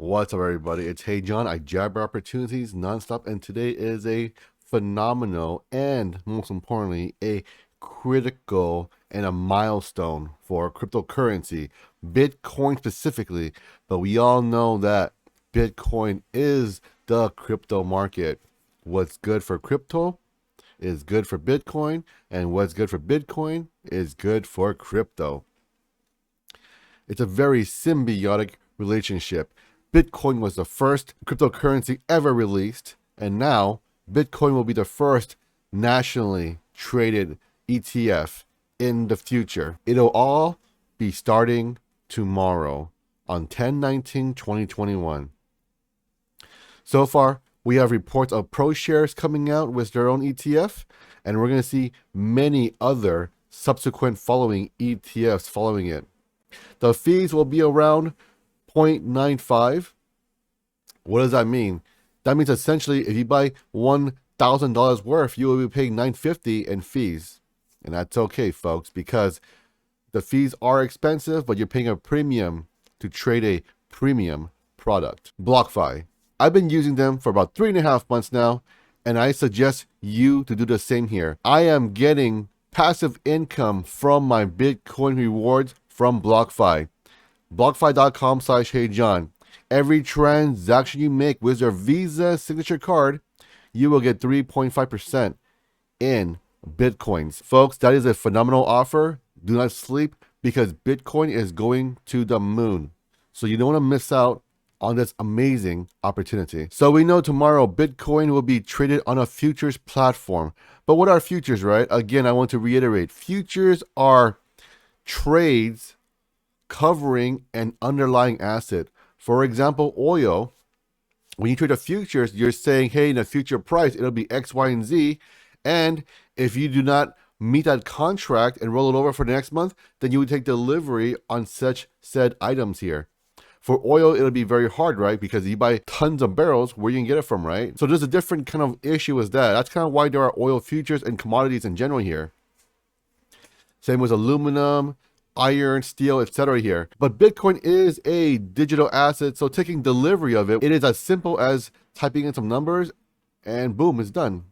What's up, everybody? It's Hey John. I jabber opportunities nonstop, and today is a phenomenal and, most importantly, a critical and a milestone for cryptocurrency, Bitcoin specifically. But we all know that Bitcoin is the crypto market. What's good for crypto is good for Bitcoin, and what's good for Bitcoin is good for crypto. It's a very symbiotic relationship. Bitcoin was the first cryptocurrency ever released, and now Bitcoin will be the first nationally traded ETF in the future. It'll all be starting tomorrow on 10/19/2021. So far, we have reports of ProShares coming out with their own ETF, and we're going to see many other subsequent following ETFs following it. The fees will be around 0.95. What does that mean? That means essentially if you buy $1,000 worth, you will be paying $950 in fees. And that's okay, folks, because the fees are expensive, but you're paying a premium to trade a premium product. BlockFi. I've been using them for about 3.5 months now, and I suggest you to do the same here. I am getting passive income from my Bitcoin rewards from BlockFi. BlockFi.com/HeyJohn. Every transaction you make with your Visa signature card, you will get 3.5% in Bitcoins. Folks, that is a phenomenal offer. Do not sleep, because Bitcoin is going to the moon. So you don't want to miss out on this amazing opportunity. So we know tomorrow Bitcoin will be traded on a futures platform. But what are futures, right? Again, I want to reiterate, futures are trades covering an underlying asset. For example, oil. When you trade the futures, you're saying, hey, in the future price, it'll be X, Y, and Z. And if you do not meet that contract and roll it over for the next month, then you would take delivery on such said items here. For oil, it'll be very hard, right? Because you buy tons of barrels, where you can get it from, right? So there's a different kind of issue with that. That's kind of why there are oil futures and commodities in general here. Same with aluminum, iron, steel, etc. here. But Bitcoin is a digital asset, so taking delivery of it, it is as simple as typing in some numbers and boom, it's done.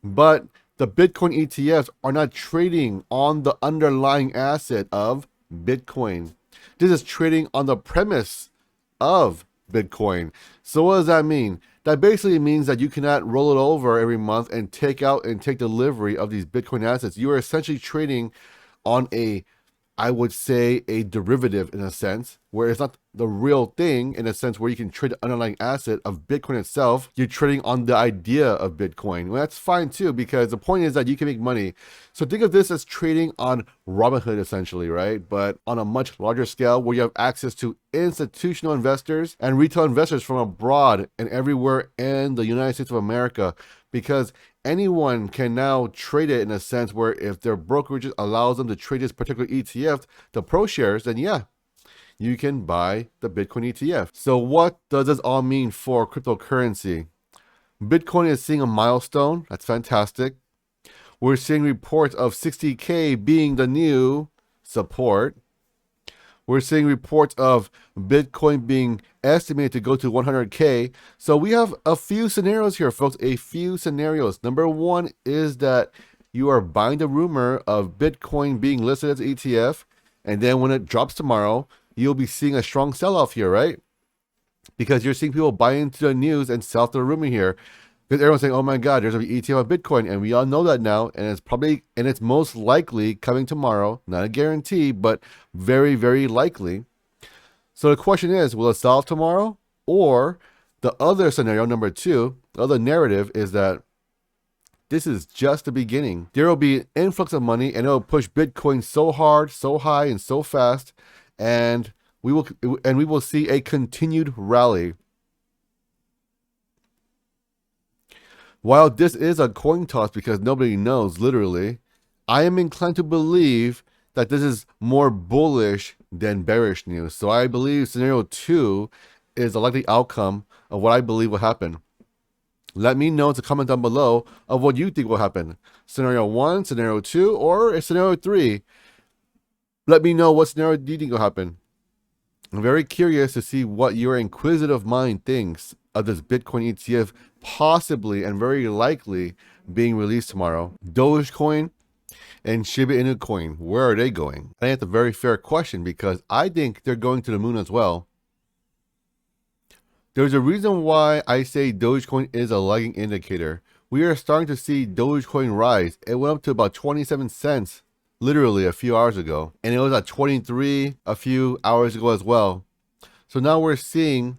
But the Bitcoin ETFs are not trading on the underlying asset of Bitcoin. This is trading on the premise of Bitcoin. So what does that mean? That basically means that you cannot roll it over every month and take out and take delivery of these Bitcoin assets. You are essentially trading on a, I would say, a derivative in a sense, where it's not the real thing in a sense where you can trade the underlying asset of Bitcoin itself. You're trading on the idea of Bitcoin. Well, that's fine too, because the point is that you can make money. So think of this as trading on Robinhood essentially, right? But on a much larger scale, where you have access to institutional investors and retail investors from abroad and everywhere in the United States of America, because anyone can now trade it in a sense where if their brokerage allows them to trade this particular ETF, the ProShares, then yeah, you can buy the Bitcoin ETF. So what does this all mean for cryptocurrency? Bitcoin is seeing a milestone. That's fantastic. We're seeing reports of 60K being the new support. We're seeing reports of Bitcoin being estimated to go to 100K. So we have a few scenarios here, folks, a few scenarios. Number one is that you are buying the rumor of Bitcoin being listed as an ETF, and then when it drops tomorrow, you'll be seeing a strong sell-off here, right? Because you're seeing people buy into the news and sell to the rumor here. Because everyone's saying, oh my God, there's an ETF of Bitcoin. And we all know that now. And it's most likely coming tomorrow. Not a guarantee, but very, very likely. So the question is, will it sell off tomorrow? Or the other scenario, number two, the other narrative is that this is just the beginning. There will be an influx of money, and it will push Bitcoin so hard, so high, and so fast. And we will see a continued rally. While this is a coin toss because nobody knows, literally, I am inclined to believe that this is more bullish than bearish news. So I believe scenario 2 is a likely outcome of what I believe will happen. Let me know in the comment down below of what you think will happen. Scenario 1, scenario 2, or scenario 3. Let me know what scenario do you think will happen. I'm very curious to see what your inquisitive mind thinks of this Bitcoin ETF possibly and very likely being released tomorrow. Dogecoin and Shiba Inu coin, where are they going? I think that's a very fair question because I think they're going to the moon as well. There's a reason why I say Dogecoin is a lagging indicator. We are starting to see Dogecoin rise. It went up to about 27 cents literally a few hours ago, and it was at 23 a few hours ago as well. So now we're seeing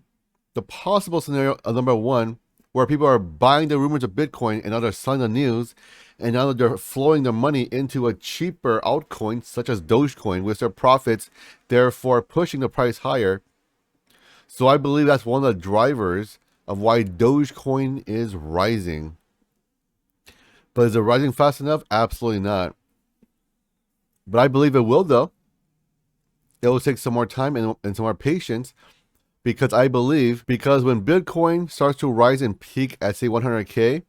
the possible scenario of number one, where people are buying the rumors of Bitcoin and now they're selling the news, and now they're flowing their money into a cheaper altcoin such as Dogecoin with their profits, therefore pushing the price higher. So I believe that's one of the drivers of why Dogecoin is rising. But is it rising fast enough? Absolutely not. But I believe it will, though. It will take some more time and some more patience, because I believe, because when Bitcoin starts to rise and peak at, say, 100K,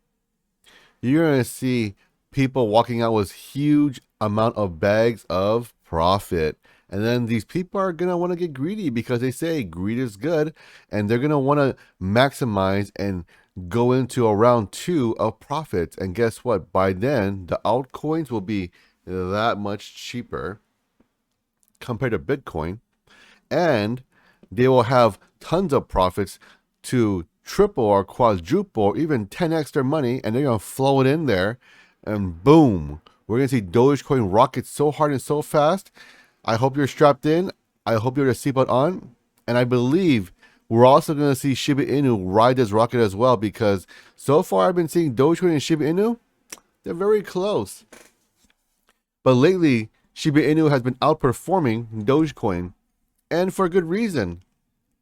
you're going to see people walking out with huge amount of bags of profit. And then these people are going to want to get greedy because they say greed is good, and they're going to want to maximize and go into a round two of profits. And guess what? By then, the altcoins will be that much cheaper compared to Bitcoin, and they will have tons of profits to triple or quadruple or even 10x their money, and they're going to flow it in there, and boom, we're going to see Dogecoin rocket so hard and so fast. I hope you're strapped in. I hope you're the seatbelt on, and I believe we're also going to see Shiba Inu ride this rocket as well, because so far I've been seeing Dogecoin and Shiba Inu, they're very close. But lately, Shiba Inu has been outperforming Dogecoin, and for a good reason.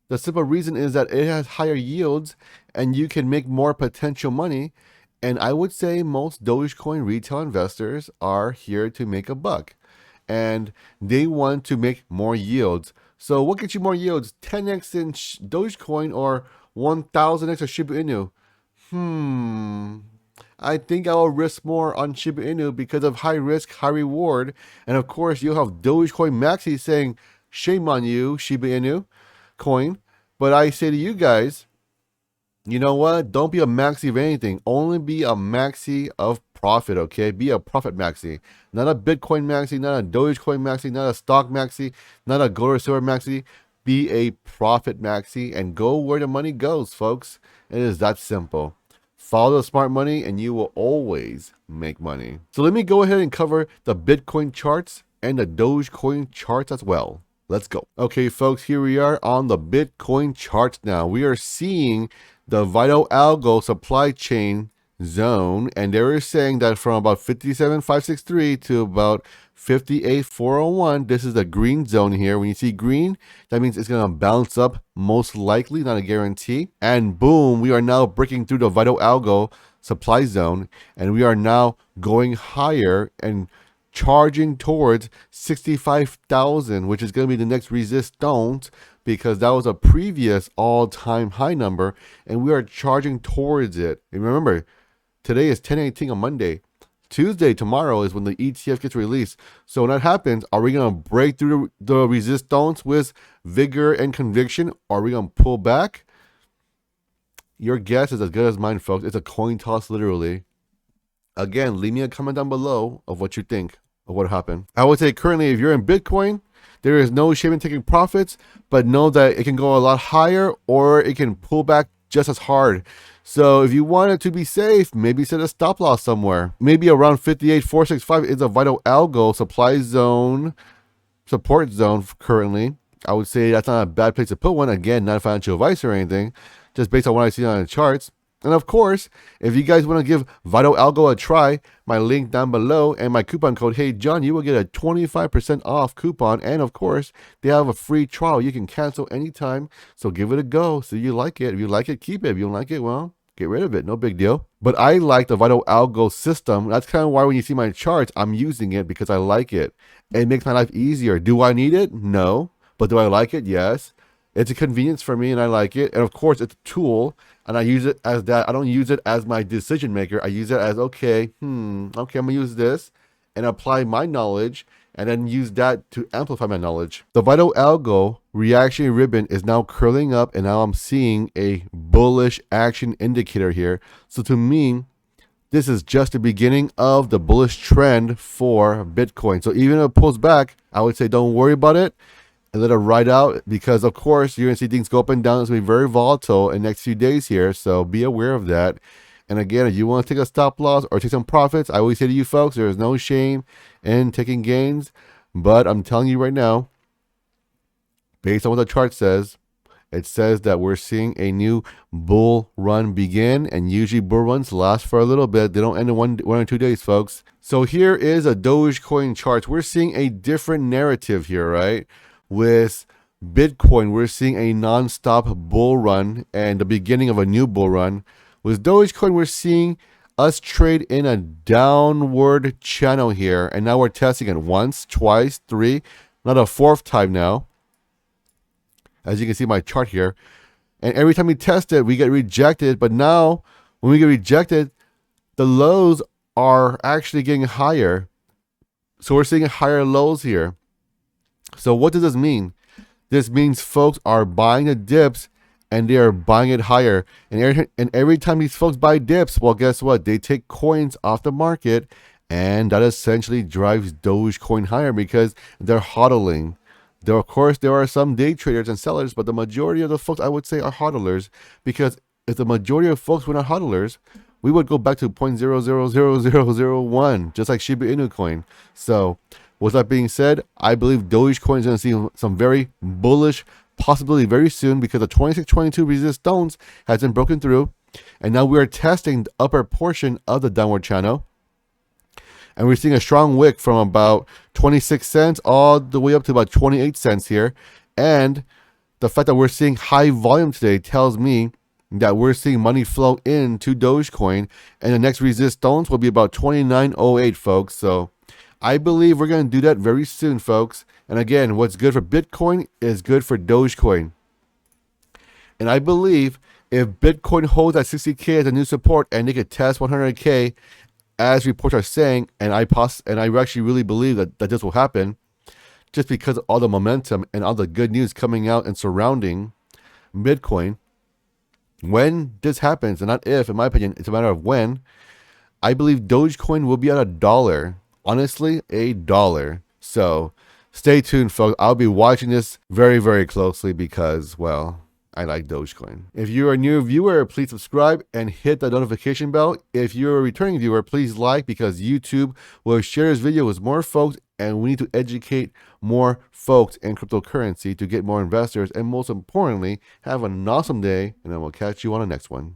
The simple reason is that it has higher yields and you can make more potential money. And I would say most Dogecoin retail investors are here to make a buck, and they want to make more yields. So what gets you more yields? 10x in Dogecoin or 1000x of Shiba Inu? I think I will risk more on Shiba Inu because of high risk, high reward. And of course, you'll have Dogecoin Maxi saying, shame on you, Shiba Inu coin. But I say to you guys, you know what? Don't be a maxi of anything. Only be a maxi of profit, okay? Be a profit maxi. Not a Bitcoin maxi, not a Dogecoin maxi, not a stock maxi, not a gold or silver maxi. Be a profit maxi and go where the money goes, folks. It is that simple. Follow the smart money and you will always make money. So let me go ahead and cover the Bitcoin charts and the Dogecoin charts as well. Let's go. Okay, folks, here we are on the Bitcoin charts now. We are seeing the VITAL ALGO supply chain zone, and they were saying that from about 57,563 to about 58,401, this is the green zone here. When you see green, that means it's going to bounce up, most likely, not a guarantee. And boom, we are now breaking through the VITAL ALGO supply zone, and we are now going higher and charging towards 65,000, which is going to be the next resistance, because that was a previous all-time high number, and we are charging towards it. And remember, today is 10/18 on Monday. Tuesday, tomorrow, is when the ETF gets released. So when that happens, are we going to break through the resistance with vigor and conviction, or are we going to pull back? Your guess is as good as mine, folks. It's a coin toss, literally. Again, leave me a comment down below of what you think of what happened. I would say currently, if you're in Bitcoin, there is no shame in taking profits, but know that it can go a lot higher or it can pull back just as hard. So if you want it to be safe, maybe set a stop loss somewhere. Maybe around 58,465 is a VITAL ALGO supply zone, support zone currently. I would say that's not a bad place to put one. Again, not financial advice or anything, just based on what I see on the charts. And of course, if you guys want to give VITAL ALGO a try, my link down below and my coupon code, Hey John, you will get a 25% off coupon. And of course, they have a free trial. You can cancel anytime. So give it a go. So you like it. If you like it, keep it. If you don't like it, well, get rid of it. No big deal. But I like the VITAL ALGO system. That's kind of why when you see my charts, I'm using it because I like it. It makes my life easier. Do I need it? No. But do I like it? Yes. It's a convenience for me and I like it. And of course, it's a tool and I use it as that. I don't use it as my decision maker. I use it as, okay, I'm going to use this and apply my knowledge and then use that to amplify my knowledge. The VITAL ALGO reaction ribbon is now curling up, and now I'm seeing a bullish action indicator here. So to me, this is just the beginning of the bullish trend for Bitcoin. So even if it pulls back, I would say don't worry about it and let it ride out, because of course you're going to see things go up and down. It's going to be very volatile in the next few days here. So be aware of that. And again, if you want to take a stop loss or take some profits, I always say to you folks, there is no shame in taking gains. But I'm telling you right now, based on what the chart says, it says that we're seeing a new bull run begin, and usually bull runs last for a little bit. They don't end in one or 2 days, folks. So here is a Dogecoin chart. We're seeing a different narrative here, right? With Bitcoin, we're seeing a non-stop bull run and the beginning of a new bull run. With Dogecoin, we're seeing us trade in a downward channel here, and now we're testing it once, twice, three, not a fourth time now. As you can see my chart here, and every time we test it, we get rejected. But now, when we get rejected, the lows are actually getting higher. So we're seeing higher lows here. So what does this mean? This means folks are buying the dips, and they are buying it higher. And every time these folks buy dips, well, guess what? They take coins off the market, and that essentially drives Dogecoin higher because they're hodling. Of course, there are some day traders and sellers, but the majority of the folks, I would say, are hodlers, because if the majority of folks were not hodlers, we would go back to 0.000001, just like Shiba Inu coin. So with that being said, I believe Dogecoin is going to see some very bullish possibility very soon, because the 2622 resistance has been broken through, and now we are testing the upper portion of the downward channel. And we're seeing a strong wick from about 26 cents all the way up to about 28 cents here. And the fact that we're seeing high volume today tells me that we're seeing money flow into Dogecoin. And the next resistance will be about 29.08, folks. So I believe we're going to do that very soon, folks. And again, what's good for Bitcoin is good for Dogecoin. And I believe if Bitcoin holds at 60K as a new support and they could test 100K, as reports are saying, and I actually really believe that this will happen, just because of all the momentum and all the good news coming out and surrounding Bitcoin. When this happens, and not if, in my opinion, it's a matter of when, I believe Dogecoin will be at $1. Honestly, $1. So stay tuned, folks. I'll be watching this very, very closely because, well, I like Dogecoin. If you're a new viewer, please subscribe and hit the notification bell. If you're a returning viewer, please like, because YouTube will share this video with more folks, and we need to educate more folks in cryptocurrency to get more investors, and most importantly, have an awesome day, and I will catch you on the next one.